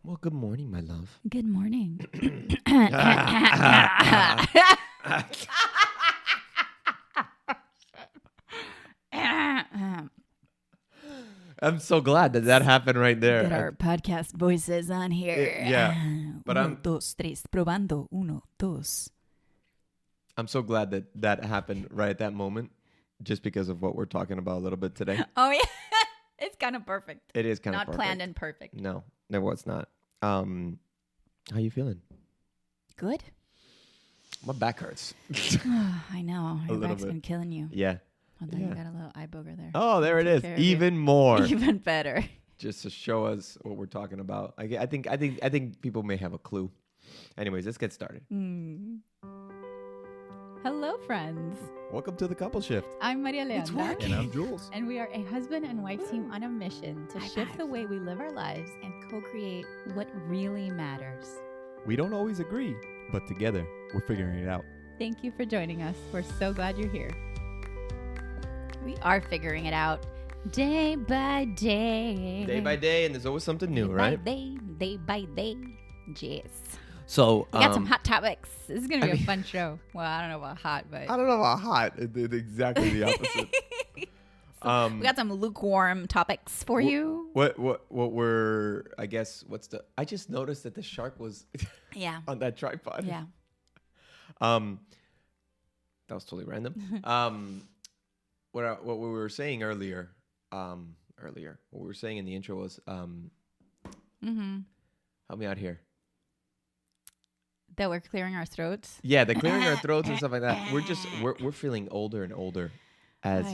Well, good morning, my love. Good morning. I'm so glad that happened right there. Get our podcast voices on here. Yeah, but Uno, dos, tres, probando. Uno, dos. I'm so glad that happened right at that moment, just because of what we're talking about a little bit today. Oh, yeah. It's kind of perfect. It is kind of Not planned and perfect. No, it's not. How you feeling? Good. My back hurts. I know. A Your little back's bit. been killing you. Yeah. Although Yeah. you got a little eye booger there. Oh, there it is. care of you. Even more. Even better. Just to show us what we're talking about. I think people may have a clue. Anyways, let's get started. Hello, friends. Welcome to the Couple Shift. I'm Maria Leandra. And I'm Jules. And we are a husband and wife team on a mission to shift the way we live our lives and co-create what really matters. We don't always agree, but together we're figuring it out. Thank you for joining us. We're so glad you're here. We are figuring it out day by day. Day by day, and there's always something new, right? Day by day. Yes. So We got some hot topics. This is going to be a fun show. Well, I don't know about hot, but I don't know about hot. It's exactly the opposite. we got some lukewarm topics for you. What were, I guess, I just noticed that the shark was Yeah. on that tripod. Yeah. That was totally random. What we were saying earlier, what we were saying in the intro was, help me out here. That we're clearing our throats. Yeah, the clearing our throats and stuff like that. We're feeling older and older as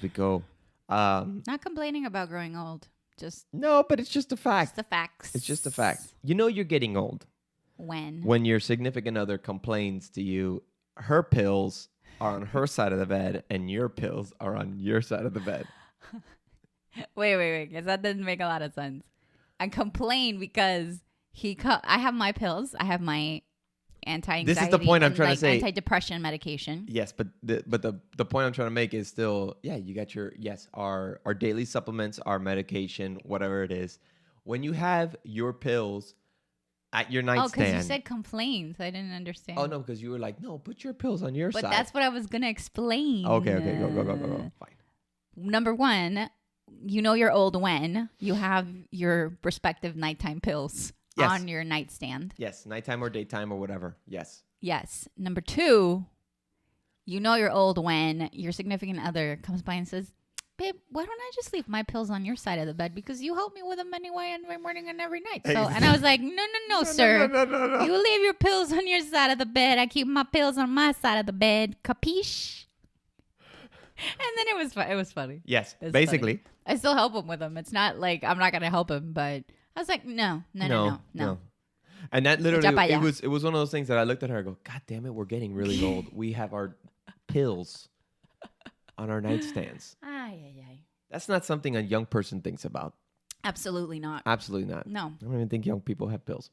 we go. Not complaining about growing old. Just No, but it's just a fact. the facts. It's just a fact. You know you're getting old When your significant other complains to you. Her pills are on her side of the bed, and your pills are on your side of the bed. Wait, because that didn't make a lot of sense. I complain because I have my pills. I have my anti-anxiety. This is the point I'm and, trying to say. Anti-depression medication. Yes, but the point I'm trying to make is still, yeah, you got our daily supplements, our medication, whatever it is. When you have your pills at your nightstand. Oh, because you said complain, so I didn't understand. Oh, no, because you were like, no, put your pills on your But side. that's what I was going to explain. Okay, go. Fine. Number one, you know you're old when you have your respective nighttime pills on your nightstand. Yes, nighttime or daytime or whatever. Yes. Yes. Number two, you know you're old when your significant other comes by and says, babe, why don't I just leave my pills on your side of the bed? Because you help me with them anyway every morning and every night. So, and I was like, no, sir. No. You leave your pills on your side of the bed. I keep my pills on my side of the bed. Capiche? And then it was funny. Yes, It's basically. funny. I still help him with them. It's not like I'm not going to help him, but I was like, no. And that literally, Echa pa allá. it was one of those things that I looked at her and go, God damn it, we're getting really old. We have our pills on our nightstands. Ay. That's not something a young person thinks about. Absolutely not. Absolutely not. No. I don't even think young people have pills.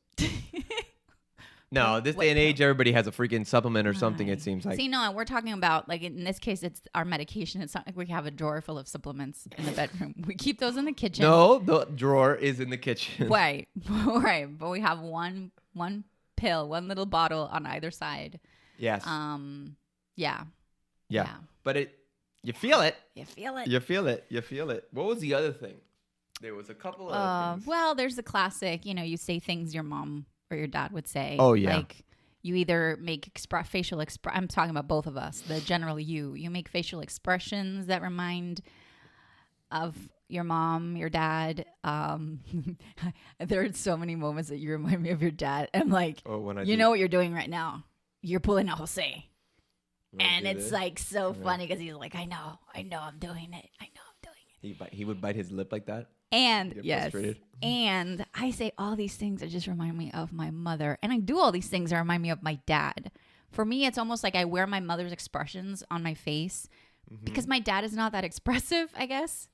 No, this day and age, everybody has a freaking supplement or something, it seems like. See, no, we're talking about, like, in this case, it's our medication. It's not like we have a drawer full of supplements in the bedroom. We keep those in the kitchen. No, the drawer is in the kitchen. Right. Right. But we have one pill, one little bottle on either side. Yes. Yeah. But you feel it. You feel it. You feel it. What was the other thing? There was a couple of things. Well, there's the classic, you say things your mom or your dad would say. Oh, yeah. Like, you either make I'm talking about both of us, the general you make facial expressions that remind of your mom, your dad. There are so many moments that you remind me of your dad. I'm like, know what you're doing right now. You're pulling a Jose. And it's like so funny because he's like, I know I'm doing it. He would bite his lip like that. And get frustrated. And I say all these things that just remind me of my mother. And I do all these things that remind me of my dad. For me, it's almost like I wear my mother's expressions on my face because my dad is not that expressive, I guess.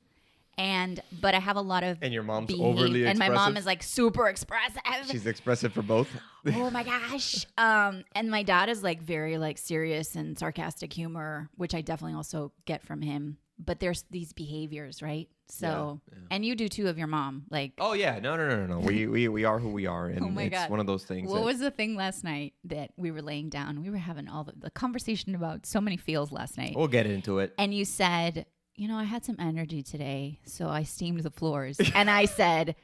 But I have a lot of and your mom's overly expressive. And my mom is like super expressive. She's expressive for both. Oh my gosh. And my dad is like very like serious and sarcastic humor, which I definitely also get from him. But there's these behaviors, right? So, Yeah. and you do too of your mom. Like, Oh yeah, no. We are who we are, and Oh my it's God. one of those things. what that- was the thing last night that we were laying down? We were having all the conversation about so many feels last night. We'll get into it. And you said, I had some energy today, so I steamed the floors. And I said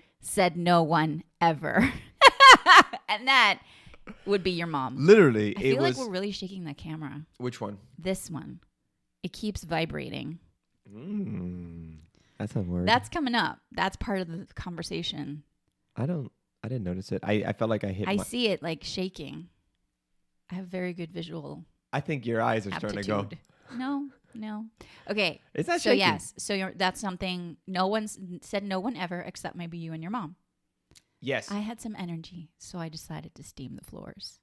no one ever. And that would be your mom. Literally, I it feel was. like we're really shaking the camera. Which one? This one. It keeps vibrating. That's a word. That's coming up. That's part of the conversation. I didn't notice it. I felt like I hit. I see it like shaking. I have very good visual I think your eyes are starting to go. aptitude. No. Okay. It's not So shaking. yes. So that's something no one's said no one ever except maybe you and your mom. Yes. I had some energy, so I decided to steam the floors.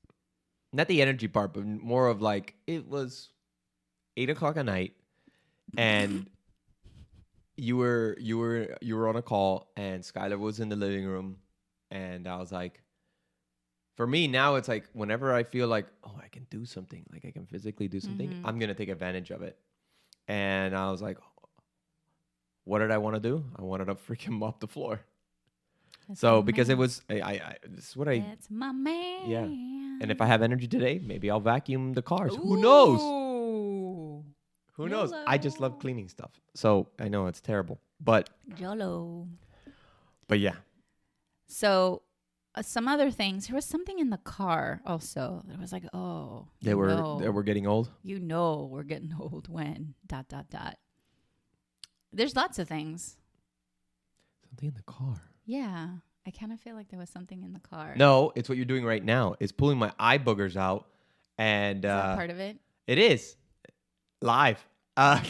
Not the energy part, but more of like it was 8:00 at night, and you were on a call, and Skylar was in the living room, and I was like, for me now it's like whenever I feel like I can do something, like I can physically do something, I'm gonna take advantage of it, and I was like, what did I want to do? I wanted to freaking mop the floor. That's So my because it man. was this is what I. That's my man. Yeah. And if I have energy today, maybe I'll vacuum the cars. Who knows? Ooh. Who knows? YOLO. I just love cleaning stuff. So I know it's terrible. But YOLO. yeah. So some other things. There was something in the car also. It was like, They were getting old. we're getting old when ... There's lots of things. Something in the car. Yeah. I kind of feel like there was something in the car. No, it's what you're doing right now. It's pulling my eye boogers out. And Is that part of it? it is. Live. There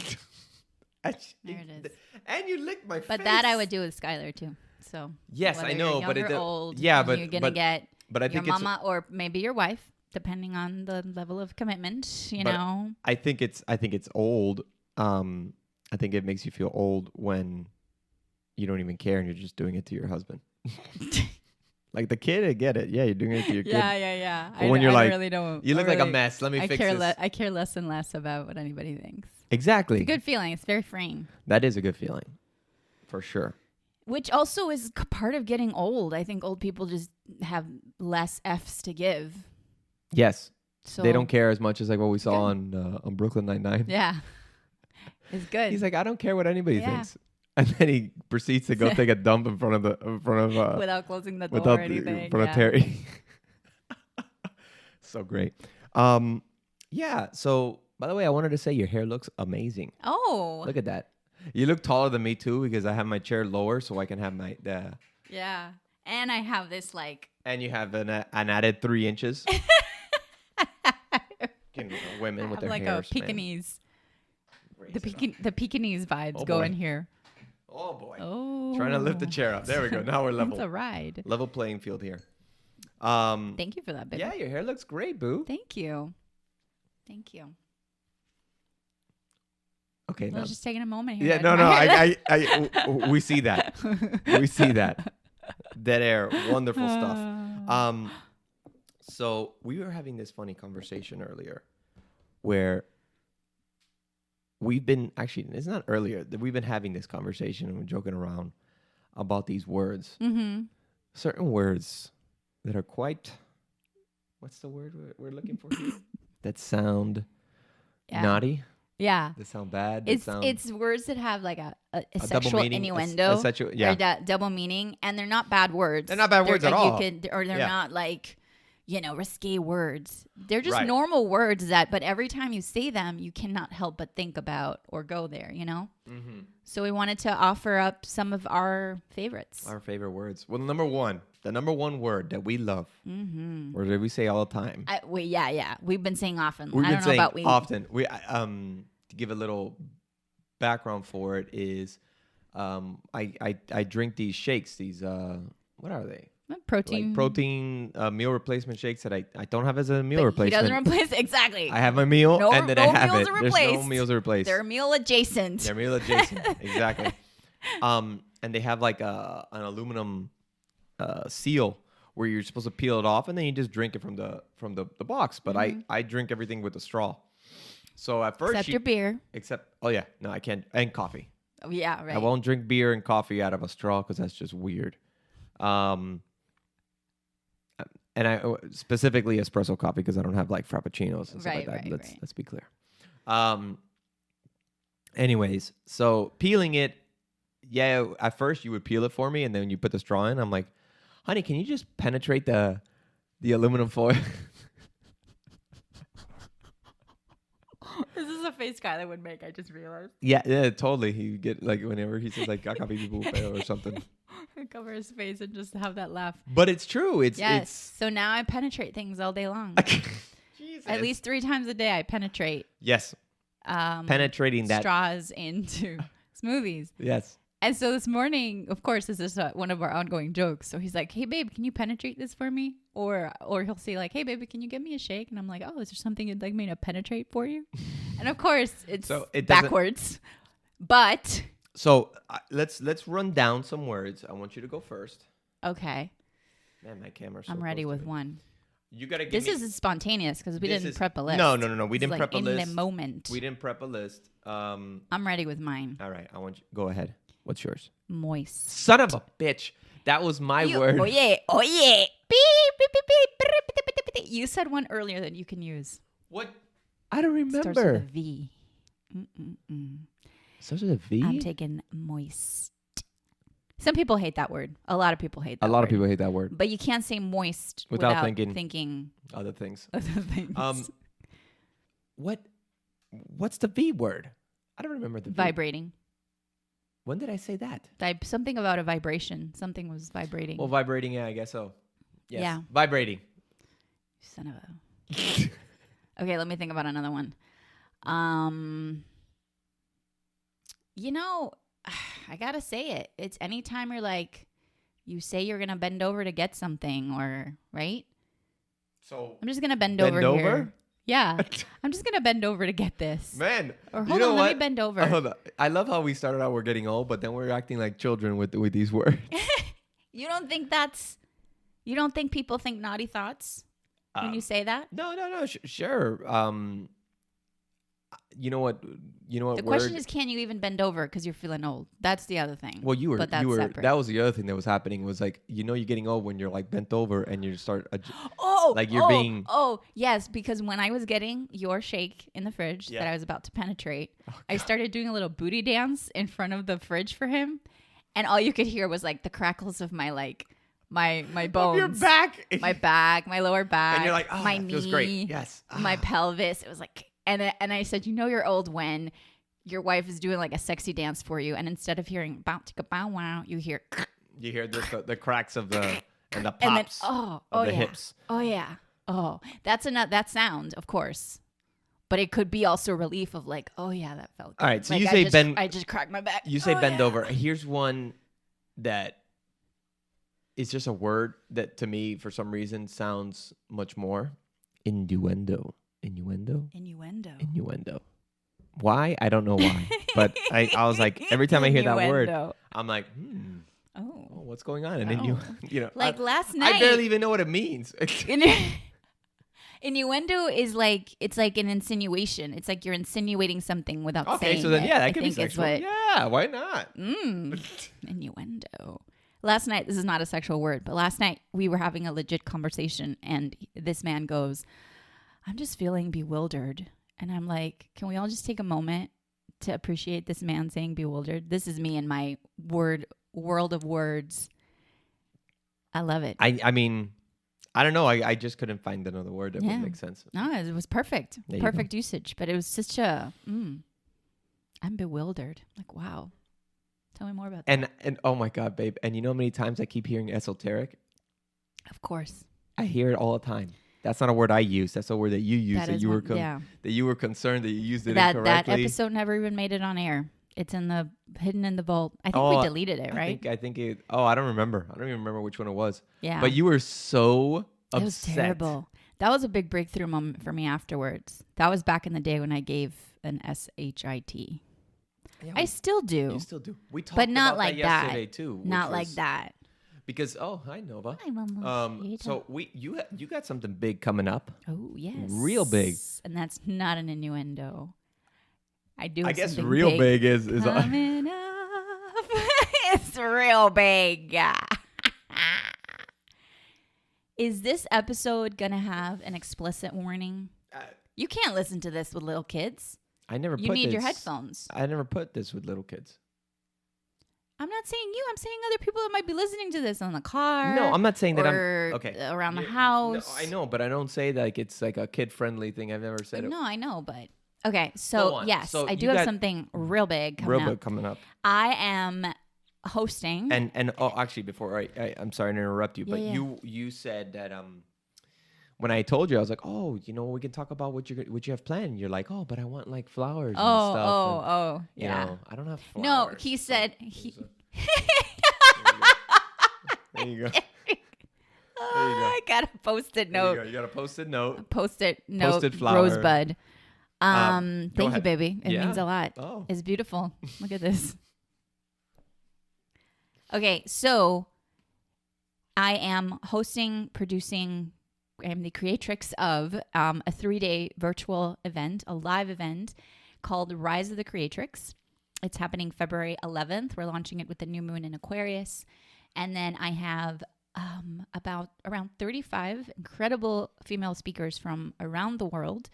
it is. And you licked my face. But that I would do with Skylar too. So Yes, whether I know, you're but young it or old, yeah, but you're gonna get but I your think it's mama or maybe your wife, depending on the level of commitment. You But- know, I think it's old. I think it makes you feel old when you don't even care and you're just doing it to your husband. Like the kid, I get it. Yeah, you're doing it to your kid. yeah. But when you're like, really don't. You look like a mess. Let me fix this. I care less and less about what anybody thinks. Exactly. It's a good feeling. It's very freeing. That is a good feeling, for sure. Which also is part of getting old. I think old people just have less F's to give. Yes, So they don't care as much as like what we saw Good. on Brooklyn Nine-Nine. Yeah, it's good. He's like, I don't care what anybody Yeah. thinks, and then he proceeds to go take a dump in front of without closing the door without or anything. in front yeah. of Terry. So great. Yeah. So by the way, I wanted to say your hair looks amazing. Oh, Look at that. You look taller than me too because I have my chair lower so I can have my yeah. And I have this like. and you have an added 3 inches. Women I with have their like hairs, a man. Pekingese, Raise the it up. Pekingese vibes Oh, going boy. here. Oh boy. Oh, Trying to lift the chair up. There we go. Now we're It's level. a ride. Level playing field here. Thank you for that, baby. Yeah, your hair looks great, boo. Thank you. Thank you. Okay. I Now, was just taking a moment here. yeah, to no, no. admire We see that. We see that. Dead air. Wonderful stuff. that. So we were having this funny conversation earlier where we've been actually, it's not earlier, that we've been having this conversation and we're joking around about these words. Mm-hmm. Certain words that are quite, what's the word we're looking for here? That sound Yeah. naughty, Yeah. that sound bad, that It's sound it's words that have like a double sexual meaning, innuendo yeah. or double meaning, and they're not bad words. They're not bad words at like, all. Or they're Yeah. not like, risque words. They're just Right. normal words but every time you say them, you cannot help but think about or go there, Mm-hmm. So we wanted to offer up some of our favorites. Our favorite words. Well, the number one word that we love, Mm-hmm. or that we say all the time. Yeah. We've been saying often. We've I been don't know saying about we. often. We to give a little background for it is, I drink these shakes. These what are they? Protein. Like protein meal replacement shakes that I don't have as a meal But replacement. He doesn't replace exactly. I have my meal No- and then no I have meals it. are There's no replaced. meals are replaced. They're meal adjacent. They're meal adjacent. Exactly. And they have like an aluminum seal where you're supposed to peel it off and then you just drink it from the box. But I drink everything with a straw. So at first Except your beer. oh yeah, no, I can't. And coffee. Oh, yeah, right. I won't drink beer and coffee out of a straw because that's just weird. And I specifically espresso coffee because I don't have like frappuccinos and stuff like Right, that. right, right. Let's be clear. Anyways, so peeling it, yeah. At first, you would peel it for me, and then you put the straw in. I'm like, honey, can you just penetrate the aluminum foil? This is a face Skylar would make. I just realized. Yeah, totally. He get like whenever he says like "Kakabi or something. Cover his face and just have that laugh. But it's true. Yes. So now I penetrate things all day long. Jesus. At least 3 times a day, I penetrate Yes. Penetrating that. straws into smoothies. Yes. And so this morning, of course, this is one of our ongoing jokes. So he's like, "Hey, babe, can you penetrate this for me?" Or he'll say like, "Hey, baby, can you give me a shake?" And I'm like, "Oh, is there something you'd like me to penetrate for you?" And of course, it's So it doesn't- backwards. But So let's run down some words. I want you to go first. okay, Man, my camera's. So I'm ready close with to me. one. You gotta give This me. is spontaneous because we This didn't is- prep a list. No. We This didn't is prep a in list. the moment. We didn't prep a list. I'm ready with mine. All right. I want you. Go ahead. What's yours? Moist. Son of a bitch. That was my word. Oh yeah. Oh yeah. Beep, beep, beep, beep, beep, beep, beep, beep. You said one earlier that you can use. What? I don't It starts with remember. a V. Mm-mm-mm. Starts with a V. I'm taking moist. Some people hate that word. A lot of people hate that A lot of word. people hate that word. But you can't say moist Without without thinking. thinking Other things. other things. What's the V word? I don't remember the V. Vibrating. When did I say that? Something about a vibration. Something was vibrating. Well, vibrating. Yeah, I guess so. Yes. Yeah. Vibrating. Son of a. Okay, let me think about another one. You know, I gotta say it. It's anytime you're like, you say you're gonna bend over to get something, or right? So I'm just gonna bend Bend over over? here. Yeah, I'm just gonna bend over to get this. man, Or you hold know on, what? let me bend over. Hold on. I love how we started out. We're getting old, but then we're acting like children with these words. You don't think people think naughty thoughts when you say that? No. Sure. You know what? You know what? The question word? is, can you even bend over because you're feeling old? That's the other thing. Well, but that's separate. that was the other thing that was happening was like, you're getting old when you're like bent over and you start like you're being. Oh, yes, because when I was getting your shake in the fridge Yeah. that I was about to penetrate, I started doing a little booty dance in front of the fridge for him, and all you could hear was like the crackles of my my bones, Your back. my back, my lower back, And you're like, oh, my that knee, feels great. Yes. my pelvis. It was like, and I said, you know, you're old when your wife is doing like a sexy dance for you, and instead of hearing bow ticka bow wow, you hear You hear the cracks of the and the pops and then of oh the yeah. hips. Oh yeah. Oh, that's that sound, of course. But it could be also relief of like, oh yeah, that felt good. All right, so Like, you say bend. I just cracked my back. You say Oh, bend yeah. over. Here's one that is just a word that to me, for some reason, sounds much more innuendo. Innuendo. Why? I don't know why. But I was like, every time I hear that word, Innuendo. I'm like, Oh. what's going on? And Like last I night. barely even know what it means. Innuendo is like, it's like an insinuation. It's like you're insinuating something without saying Okay, so then it. yeah, that I could be think is sexual. what- Yeah, why not? Innuendo. Last night, this is not a sexual word, but last night we were having a legit conversation, and this man goes, "I'm just feeling bewildered." And I'm like, can we all just take a moment to appreciate this man saying bewildered? This is me in my world of words. I love it. I mean, I don't know. I just couldn't find another word that Yeah. would make sense. No, it was perfect. There you Perfect usage. But it was such a, I'm bewildered. Like, wow. Tell me more about that. And oh my God, babe. And you know how many times I keep hearing esoteric? Of course. I hear it all the time. That's not a word I use. That's a word that you use. That That is you were one- yeah. that you were concerned that you used it That incorrectly. episode never even made it on air. It's hidden in the vault. I think Oh, we deleted it, right? I think it. Oh, I don't remember. I don't even remember which one it was. Yeah. But you were so upset. It was terrible. That was a big breakthrough moment for me afterwards. That was back in the day when I gave an SHIT. Yeah, I still do. you still do. We talked But not about like that that. yesterday too. which Not like was- that. Because hi Nova. I'm almost So you got something big coming up. Oh, yes. Real big. And that's not an innuendo. I do I have guess something real big is coming up. It's real big. Is this episode going to have an explicit warning? You can't listen to this with little kids. I never. You put need this, your headphones. I never put this with little kids. I'm not saying you. I'm saying other people that might be listening to this on the car. No, I'm not saying that or I'm okay around the No, house. I know, but I don't say like it's like a kid-friendly thing. I've never said it. No, I know, but okay. Go So on. yes, So I you do have got something real big coming Real up. big coming up. I am hosting. And oh, actually, before I'm sorry to interrupt you, but Yeah. you said that when I told you, I was like, oh, we can talk about what you have planned. You're like, oh, but I want like flowers and stuff. And, you yeah. know, I don't have flowers. No, he so said there's there you go. I got a post-it There you note. go. You got a post-it note. Post-it note. Post-it flower. Rosebud. Go Thank you, ahead. baby. It Yeah. means a lot. Oh. It's beautiful. Look at this. Okay, so I am hosting, producing, I am the creatrix of a 3-day virtual event, a live event called Rise of the Creatrix. It's happening February 11th. We're launching it with the new moon in Aquarius. And then I have around 35 incredible female speakers from around the world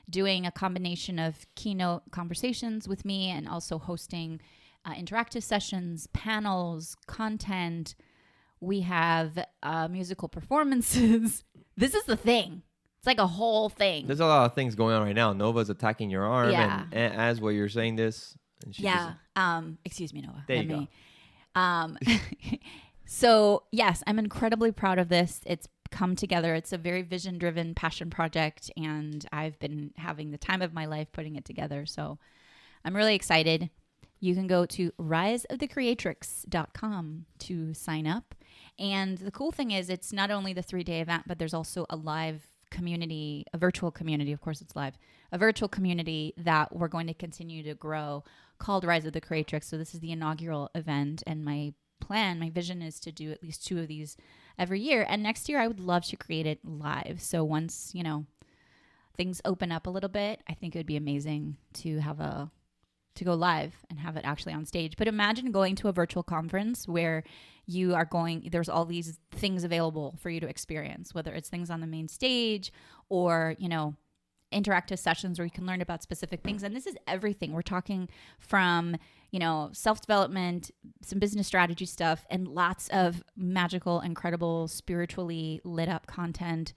doing a combination of keynote conversations with me and also hosting interactive sessions, panels, content. We have musical performances. This is the thing. It's like a whole thing. There's a lot of things going on right now. Nova's attacking your arm, Yeah. and as while you're saying this, and she Yeah. Excuse me, Noah. There you go. So yes, I'm incredibly proud of this. It's come together. It's a very vision-driven passion project, and I've been having the time of my life putting it together. So I'm really excited. You can go to riseofthecreatrix.com to sign up. And the cool thing is it's not only the 3-day event, but there's also a live community, a virtual community. Of course, it's live. A virtual community that we're going to continue to grow called Rise of the Creatrix. So this is the inaugural event, and my plan, my vision is to do at least 2 of these every year. And next year, I would love to create it live. So once, things open up a little bit, I think it would be amazing to go live and have it actually on stage. But imagine going to a virtual conference where there's all these things available for you to experience, whether it's things on the main stage or, interactive sessions where you can learn about specific things. And this is everything. We're talking from, self-development, some business strategy stuff, and lots of magical, incredible, spiritually lit up content.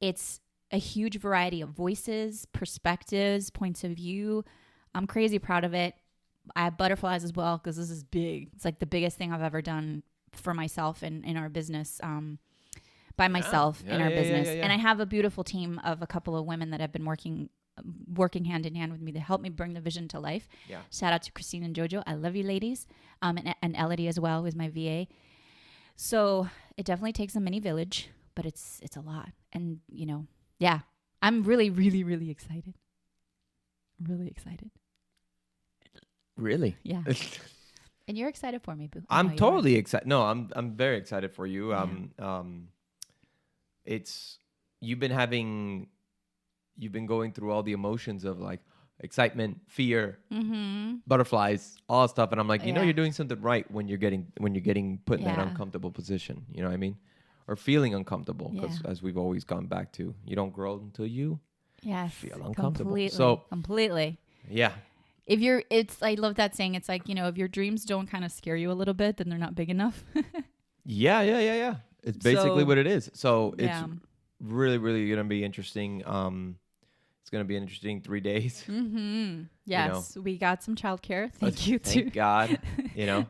It's a huge variety of voices, perspectives, points of view. I'm crazy proud of it. I have butterflies as well because this is big. It's like the biggest thing I've ever done for myself and in our business, by myself in our business. Yeah. And I have a beautiful team of a couple of women that have been working hand in hand with me to help me bring the vision to life. Yeah. Shout out to Christine and Jojo. I love you ladies. And Elodie as well, who's my VA. So it definitely takes a mini village, but it's a lot. And, yeah, I'm really, really, really excited. Really excited. Really? Yeah. And you're excited for me, boo. I know I'm you are. totally excited. No, I'm very excited for you. Yeah. You've been going through all the emotions of like excitement, fear, butterflies, all that stuff, and I'm like, Yeah. you're doing something right when you're getting put in that Yeah. uncomfortable position. You know what I mean? Or feeling uncomfortable, because Yeah. as we've always gone back to, you don't grow until you. Yes. Feel uncomfortable. Completely. Yeah. I love that saying. It's like, if your dreams don't kind of scare you a little bit, then they're not big enough. Yeah. It's basically So, what it is. So it's yeah. really, really gonna be interesting. It's gonna be an interesting 3 days. Yes. We got some childcare. Thank you to Thank God.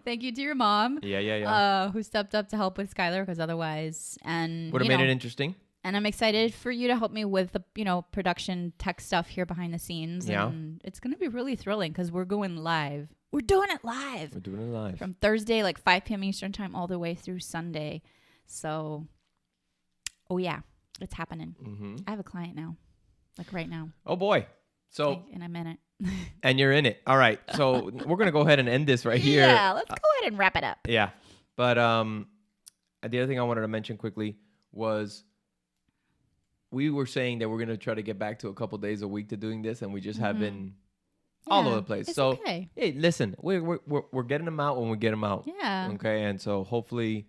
Thank you to your mom. Yeah. Who stepped up to help with Skylar because otherwise, and Would have made it interesting. And I'm excited for you to help me with the, production tech stuff here behind the scenes. Yeah. And it's going to be really thrilling because we're going live. We're doing it live. We're doing it live. From Thursday, like 5 p.m. Eastern time, all the way through Sunday. So, oh yeah, it's happening. Mm-hmm. I have a client now, like right now. Oh boy. So, And I'm in it. and you're in it. All right. So we're going to go ahead and end this right here. Yeah, let's go ahead and wrap it up. Yeah. But the other thing I wanted to mention quickly was we were saying that we're going to try to get back to a couple days a week to doing this, and we just haven't all Yeah, over the place. it's So okay. hey, listen, we're getting them out when we get them out. Yeah. Okay, and so hopefully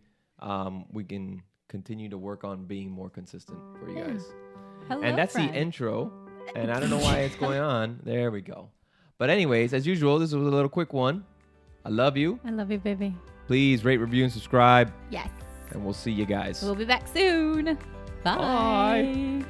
we can continue to work on being more consistent for you Yeah. guys. Hello, And that's friend. the intro. And I don't know why it's going on. There we go. But anyways, as usual, this was a little quick one. I love you. I love you, baby. Please rate, review, and subscribe. Yes. And we'll see you guys. We'll be back soon. Bye. Bye.